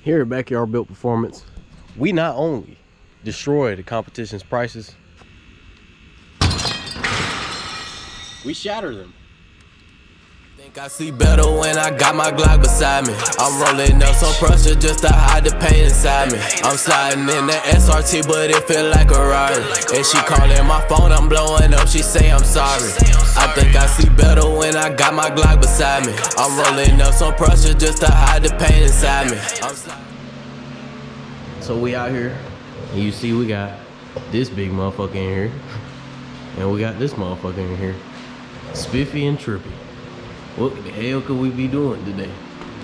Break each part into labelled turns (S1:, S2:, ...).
S1: Here at Backyard Built Performance, we not only destroy the competition's prices, we shatter them.
S2: Think I see better when I got my Glock beside me. I'm rolling up some pressure just to hide the pain inside me. I'm sliding in the SRT, but it feel like a Rari. And she calling my phone, I'm blowing up, she say I'm sorry. I think I see better when I got my Glock beside me. I'm rolling up some pressure just to hide the pain inside me.
S1: So we out here, and you see we got this big motherfucker in here, and we got this motherfucker in here, Spiffy and Trippy. What the hell could we be doing today?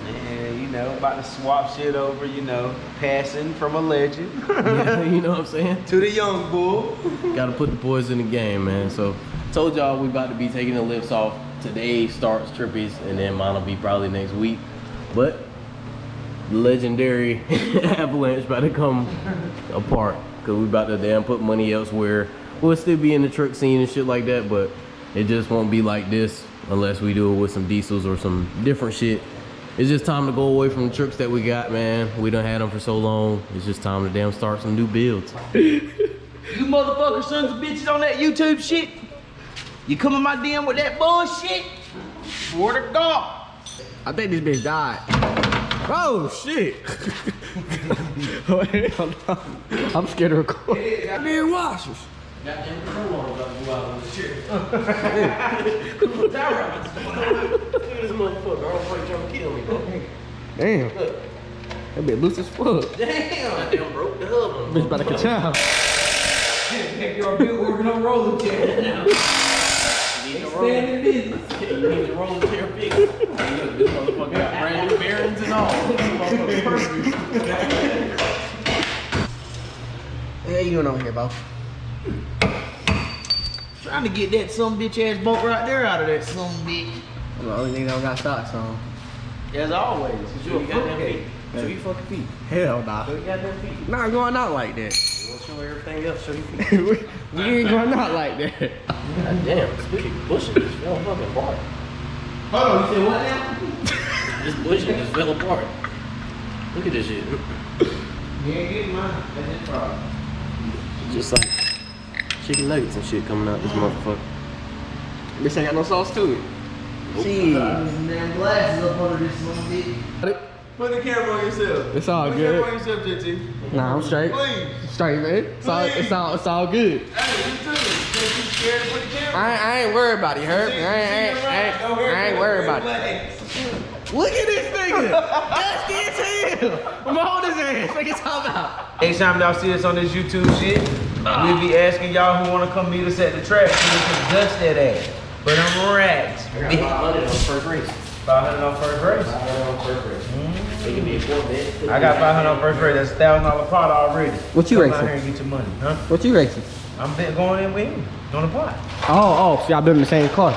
S3: Man, you know, about to swap shit over, you know, passing from a legend.
S1: Yeah, you know what I'm saying?
S3: To the young bull.
S1: Gotta put the boys in the game, man. So, told y'all we about to be taking the lifts off. Today starts Trippies, and then mine will be probably next week. But the legendary Avalanche about to come apart, because we about to damn put money elsewhere. We'll still be in the truck scene and shit like that, but it just won't be like this unless we do it with some diesels or some different shit. It's just time to go away from the trucks that we got, man. We done had them for so long. It's just time to damn start some new builds.
S3: You motherfucker sons of bitches on that YouTube shit. You come in my DM with that bullshit. Swear to God.
S4: I think this bitch died. Oh shit! I'm scared to record.
S3: Goddamn washers.
S1: Goddamn Corona about to go out on the chair.
S3: Look
S1: Look at this motherfucker. I don't think trying to kill me, bro.
S4: Damn. That bitch loose as fuck.
S1: Damn. Goddamn broke the hub on
S4: Bitch about to ka-chow.
S3: Take your built working on rolling chair now. Expanding business.
S1: You need to roll the chair fix. This motherfucker got brand new bearings and all. This motherfucker perfect.
S4: Hey, you doing over here, bro?
S3: Trying to get that some bitch ass boat right there out of that some bitch.
S4: I'm the only nigga that don't got stocks on.
S3: As always.
S1: Show you goddamn feet. Show you fucking feet.
S4: Hell nah.
S1: Show you goddamn feet.
S4: Not going out like that.
S1: You want to show everything else? Show your feet.
S4: we ain't going out like that.
S1: Goddamn, this bitch bushing just fell fucking apart.
S3: Hold on, you said what now?
S1: This bushing just fell apart. Look at this shit.
S3: You ain't getting mine. That's his problem.
S1: Just like chicken nuggets and shit coming out this motherfucker.
S4: Bitch ain't got no sauce to it.
S3: Shit. Damn glasses up under this little bitch. Put the camera on yourself.
S4: It's all
S3: Put
S4: good.
S3: the camera on yourself, JT.
S4: Nah, I'm straight.
S3: Please.
S4: Straight, man. It's all good.
S3: Hey, you too. Can't be scared to put the camera.
S4: I ain't worried about it, Herb. I ain't worried about it. Look at this nigga. That's the hell. I'm on his ass. What you talking about?
S3: Next time y'all see us on this YouTube shit, we'll be asking y'all who want to come meet us at the track so we can dust that ass. But them rags.
S1: I got 500 on the first race.
S3: 500 on first race.
S1: 500 on first race. It can be a 4 bit.
S3: I got 500 on first race. That's $1,000 pot already.
S4: What you
S3: Come out
S4: racing?
S3: here and get your money, huh?
S4: What you racing?
S3: I'm going in with him on the pot.
S4: Oh, so y'all building the same car?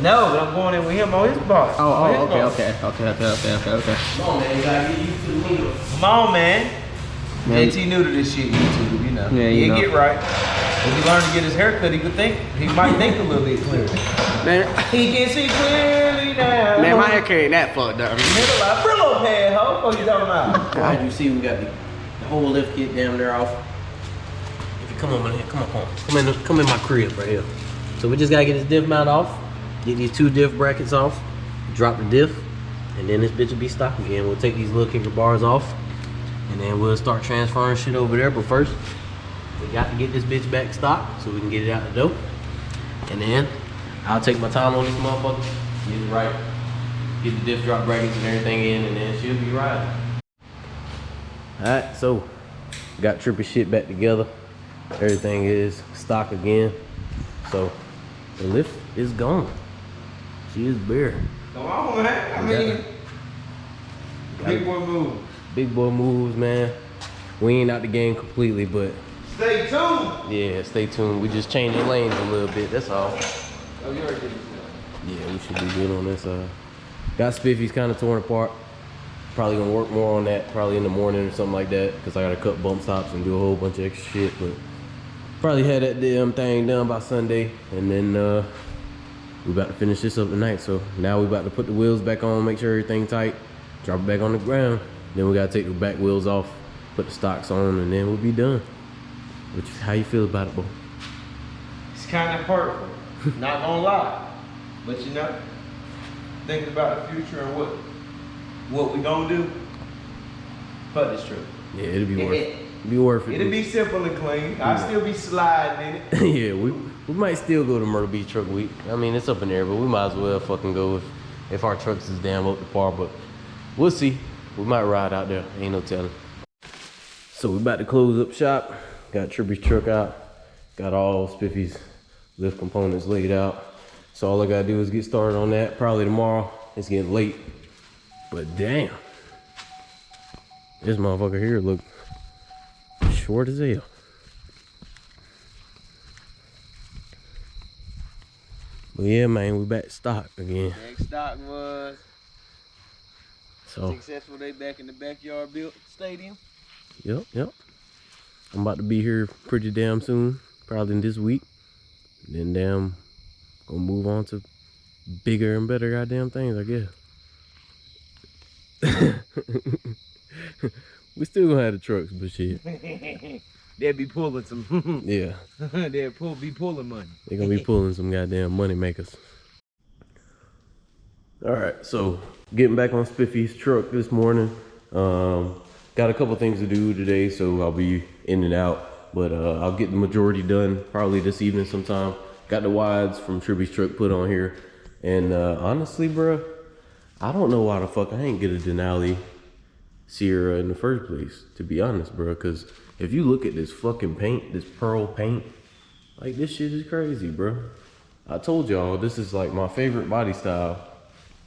S3: No, but I'm going in with him on his pot.
S4: Okay.
S1: Come on, man. You gotta get used to the lingo.
S3: Come on, man.
S4: Man.
S3: JT new to this shit, YouTube, you know.
S4: Yeah, you
S3: He'll
S4: know.
S3: get right. If he learned to get his haircut, he might think a little bit clearer.
S4: Man,
S3: He can see clearly now.
S4: man, my hair ain't that fucked up.
S3: Nigga like Brillo pad, ho. What you talking about?
S1: As you see, we got the whole lift kit down there off. If you come on, man, come in my crib right here. So we just gotta get this diff mount off, get these 2 diff brackets off, drop the diff, and then this bitch will be stock again. We'll take these little kicker bars off, and then we'll start transferring shit over there. But first, we got to get this bitch back stock so we can get it out the door. And then I'll take my time on this motherfucker, get it right, get the diff drop brackets and everything in, and then she'll be riding. Alright, so got Trippy shit back together. Everything is stock again. So the lift is gone. She is bare.
S3: Come on, man. I mean, big boy move.
S1: Big boy moves, man. We ain't out the game completely, but
S3: Stay tuned.
S1: yeah, stay tuned. We just changing lanes a little bit, that's all.
S3: Oh, you already did this.
S1: Yeah, we should be good on this. Got Spiffy's kind of torn apart. Probably gonna work more on that probably in the morning or something like that, because I gotta cut bump stops and do a whole bunch of extra shit. But probably had that damn thing done by Sunday, and then we about to finish this up tonight. So now we about to put the wheels back on, make sure everything tight, drop it back on the ground, Then we gotta take the back wheels off, put the stocks on, and then we'll be done. How you feel about it, bro?
S3: It's kind of hurtful, not gonna lie. But you know, thinking about the future and what we gonna do, fuck this trip.
S1: Yeah, it'll be worth it. It'll be worth it.
S3: It'll be simple and clean. I'll still be sliding in it.
S1: Yeah, we might still go to Myrtle Beach Truck Week. I mean, it's up in there, but we might as well fucking go if our trucks is damn up to par. But we'll see. We might ride out there. Ain't no telling. So we about to close up shop. Got Trippies truck out. Got all Spiffy's lift components laid out. So all I gotta do is get started on that. Probably tomorrow. It's getting late. But damn. This motherfucker here look short as hell. But yeah, man, we back to stock again.
S3: Next stock was
S1: so
S3: successful. They back in the backyard built stadium.
S1: Yep. I'm about to be here pretty damn soon, probably in this week. Then damn, gonna move on to bigger and better goddamn things, I guess. We still gonna have the trucks, but shit.
S3: They'll be pulling some.
S1: Yeah.
S3: They'll be pulling money.
S1: They're gonna be pulling some goddamn money makers. All right, so getting back on Spiffy's truck this morning. Got a couple things to do today, so I'll be in and out. But I'll get the majority done probably this evening sometime. Got the wides from Trippies truck put on here. And honestly, bro, I don't know why the fuck I ain't get a Denali Sierra in the first place, to be honest, bro. Because if you look at this fucking paint, this pearl paint, like this shit is crazy, bro. I told y'all this is like my favorite body style,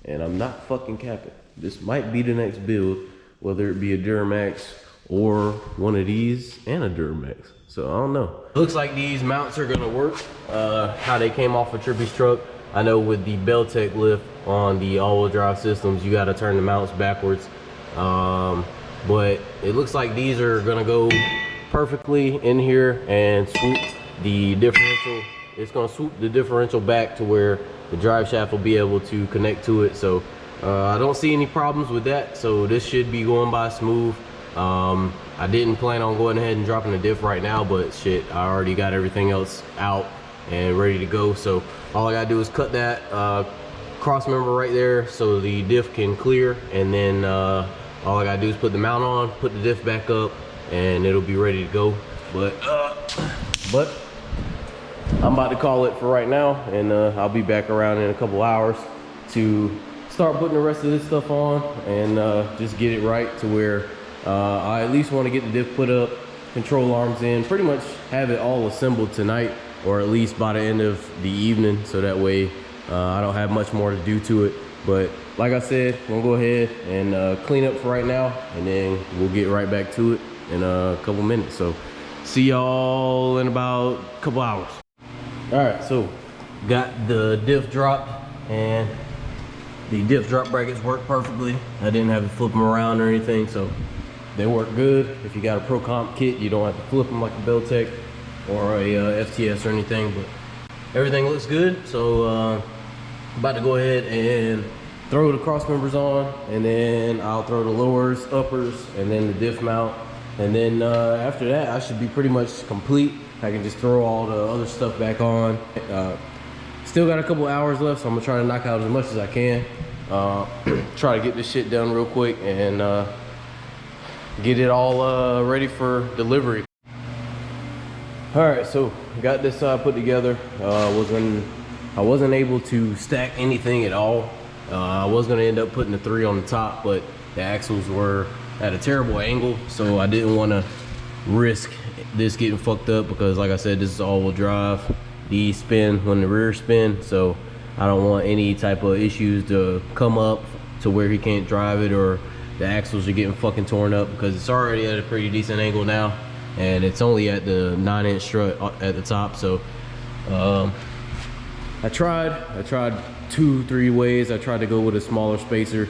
S1: and I'm not fucking capping. This might be the next build, whether it be a Duramax or one of these and a Duramax. So I don't know. Looks like these mounts are gonna work. How they came off of Trippies truck. I know with the Beltec lift on the all-wheel drive systems, you gotta turn the mounts backwards. But it looks like these are gonna go perfectly in here and swoop the differential. It's gonna swoop the differential back to where the drive shaft will be able to connect to it. So I don't see any problems with that. So this should be going by smooth. I didn't plan on going ahead and dropping the diff right now, but shit, I already got everything else out and ready to go. So all I gotta do is cut that cross member right there so the diff can clear, and then all I gotta do is put the mount on, put the diff back up, and it'll be ready to go. But I'm about to call it for right now, and I'll be back around in a couple hours to start putting the rest of this stuff on and just get it right to where I at least want to get the diff put up, control arms in, pretty much have it all assembled tonight, or at least by the end of the evening, so that way I don't have much more to do to it. But like I said, we'll go ahead and clean up for right now, and then we'll get right back to it in a couple minutes. So see y'all in about a couple hours. All right, so got the diff dropped, and the diff drop brackets work perfectly. I didn't have to flip them around or anything, so they work good. If you got a Pro Comp kit, you don't have to flip them like a Beltec or a FTS or anything, but everything looks good. So about to go ahead and throw the cross members on, and then I'll throw the lowers, uppers, and then the diff mount. And then after that, I should be pretty much complete. I can just throw all the other stuff back on. Still got a couple hours left, so I'm gonna try to knock out as much as I can. Try to get this shit done real quick and get it all ready for delivery. All right, so got this put together. I wasn't able to stack anything at all. I was gonna end up putting the 3 on the top, but the axles were at a terrible angle, so I didn't want to risk this getting fucked up, because like I said, this is all-wheel drive. These spin when the rear spin, so I don't want any type of issues to come up to where he can't drive it, or the axles are getting fucking torn up, because it's already at a pretty decent angle now, and it's only at the 9-inch strut at the top. So I tried 2-3 ways. I tried to go with a smaller spacer,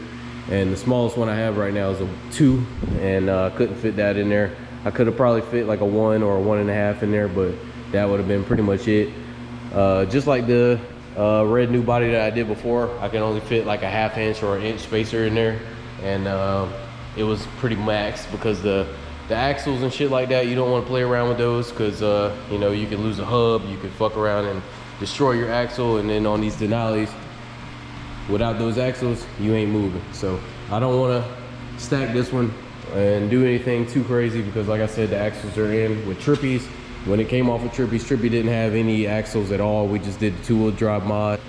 S1: and the smallest one I have right now is a 2, and couldn't fit that in there. I could have probably fit like a 1 or a 1.5 in there, but that would have been pretty much it. Just like the red new body that I did before, I can only fit like a 1/2 inch or an inch spacer in there, and it was pretty max, because the axles and shit like that, you don't want to play around with those, because you know, you could lose a hub, you could fuck around and destroy your axle. And then on these Denalis, without those axles, you ain't moving. So I don't want to stack this one and do anything too crazy, because like I said, the axles are in with Trippies. When it came off of Trippies, Trippy didn't have any axles at all. We just did the 2-wheel drive mod.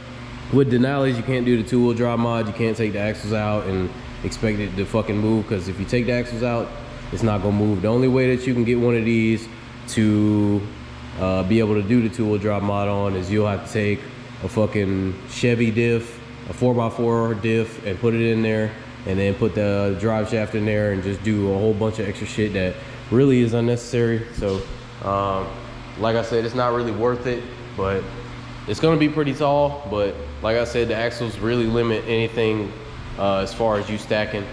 S1: With Denalis, you can't do the 2-wheel drive mod. You can't take the axles out and expect it to fucking move, because if you take the axles out, it's not gonna move. The only way that you can get one of these to be able to do the 2-wheel drive mod on is you'll have to take a fucking Chevy diff, a 4x4 diff, and put it in there, and then put the drive shaft in there, and just do a whole bunch of extra shit that really is unnecessary. So like I said, it's not really worth it, but it's gonna be pretty tall. But like I said, the axles really limit anything as far as you stacking.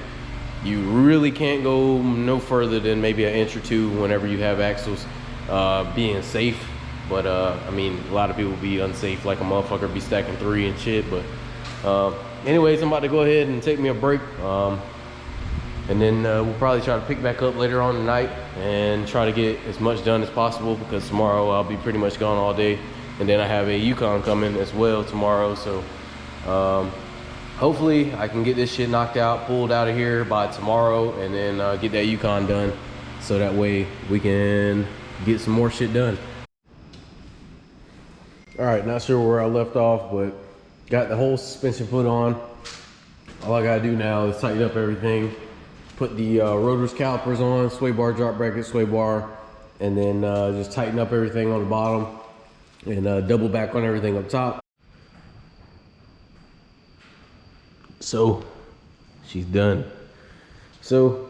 S1: You really can't go no further than maybe an inch or two whenever you have axles, being safe. But I mean, a lot of people be unsafe, like a motherfucker be stacking 3 and shit. But anyways, I'm about to go ahead and take me a break, and then we'll probably try to pick back up later on tonight and try to get as much done as possible, because tomorrow I'll be pretty much gone all day, and then I have a Yukon coming as well tomorrow. So hopefully I can get this shit knocked out, pulled out of here by tomorrow, and then get that Yukon done, so that way we can get some more shit done. All right, not sure where I left off, but got the whole suspension put on. All I gotta do now is tighten up everything, put the rotors, calipers on, sway bar, drop bracket, sway bar, and then just tighten up everything on the bottom, and double back on everything up top. So she's done. So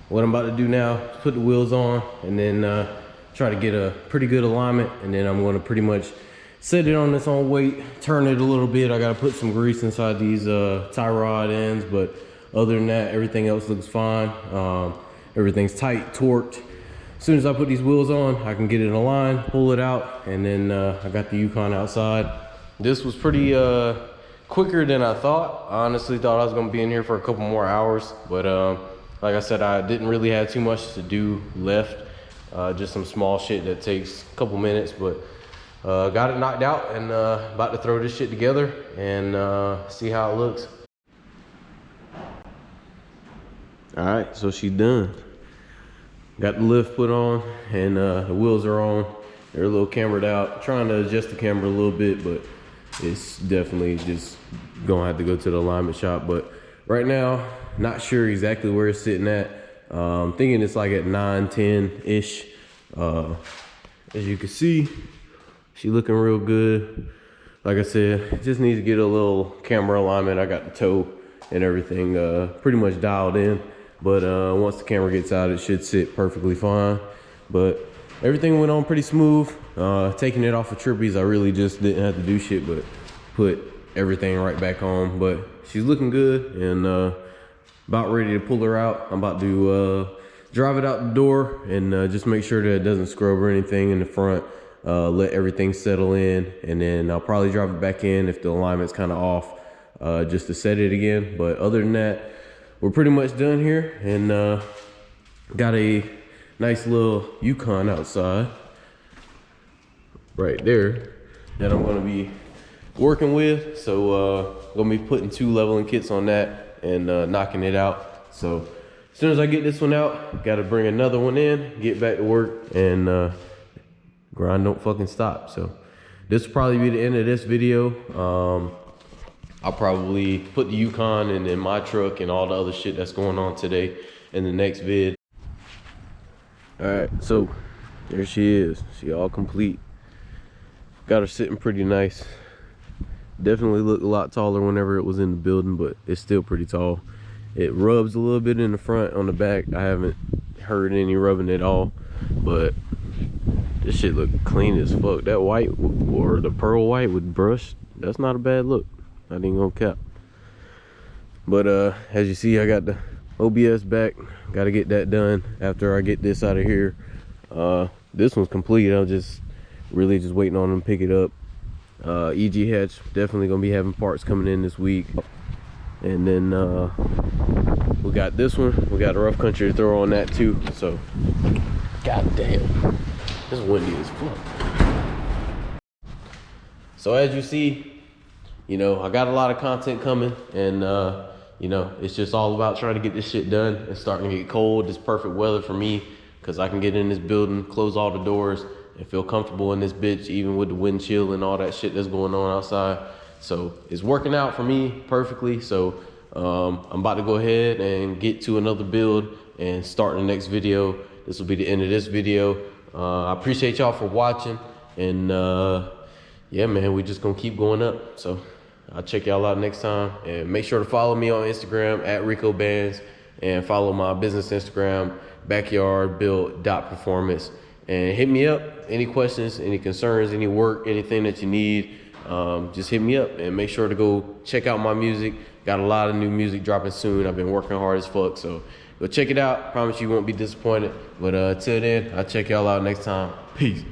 S1: what I'm about to do now is put the wheels on, and then try to get a pretty good alignment, and then I'm going to pretty much set it on its own weight, turn it a little bit. I got to put some grease inside these tie rod ends, but other than that, everything else looks fine. Everything's tight, torqued. As soon as I put these wheels on, I can get it in a line, pull it out, and then I got the Yukon outside. This was pretty quicker than I thought. I honestly thought I was gonna be in here for a couple more hours, but like I said, I didn't really have too much to do left. Just some small shit that takes a couple minutes, but got it knocked out, and about to throw this shit together and see how it looks. All right, so she's done. Got the lift put on, and the wheels are on. They're a little cambered out. Trying to adjust the camber a little bit, but it's definitely just gonna have to go to the alignment shop. But right now, not sure exactly where it's sitting at. Thinking it's like at 9-10-ish. As you can see, she looking real good. Like I said, just need to get a little camera alignment. I got the toe and everything pretty much dialed in. But once the camera gets out, it should sit perfectly fine. But everything went on pretty smooth. Taking it off of Trippies, I really just didn't have to do shit but put everything right back on. But she's looking good, and about ready to pull her out. I'm about to drive it out the door and just make sure that it doesn't scrub or anything in the front. Let everything settle in, and then I'll probably drive it back in if the alignment's kind of off, just to set it again. But other than that, we're pretty much done here, and got a nice little Yukon outside right there that I'm gonna be working with. So gonna be putting 2 leveling kits on that and knocking it out. So as soon as I get this one out, gotta bring another one in, get back to work, and grind don't fucking stop. So this will probably be the end of this video. I'll probably put the Yukon and then my truck and all the other shit that's going on today in the next vid. All right, so there she is. She all complete. Got her sitting pretty nice. Definitely looked a lot taller whenever it was in the building, but it's still pretty tall. It rubs a little bit in the front. On the back, I haven't heard any rubbing at all, but this shit look clean as fuck. That white, or the pearl white with brush, that's not a bad look. I ain't gonna cap. But as you see, I got the OBS back. Got to get that done after I get this out of here. This one's complete. I'm just really just waiting on them to pick it up. EG hatch, definitely gonna be having parts coming in this week, and then We got this one. We got a rough country to throw on that too. So, goddamn, it's windy as fuck. So as you see, you know, I got a lot of content coming, and you know, it's just all about trying to get this shit done. It's starting to get cold. It's perfect weather for me because I can get in this building, close all the doors, and feel comfortable in this bitch, even with the wind chill and all that shit that's going on outside. So it's working out for me perfectly. So I'm about to go ahead and get to another build and start the next video. This will be the end of this video. I appreciate y'all for watching, and yeah, man, we just gonna keep going up. So I'll check y'all out next time, and make sure to follow me on Instagram at Rico Bands, and follow my business Instagram, backyardbuild.performance, and hit me up. Any questions, any concerns, any work, anything that you need, just hit me up, and make sure to go check out my music. Got a lot of new music dropping soon. I've been working hard as fuck, so go check it out. Promise you won't be disappointed. But till then, I'll check y'all out next time. Peace.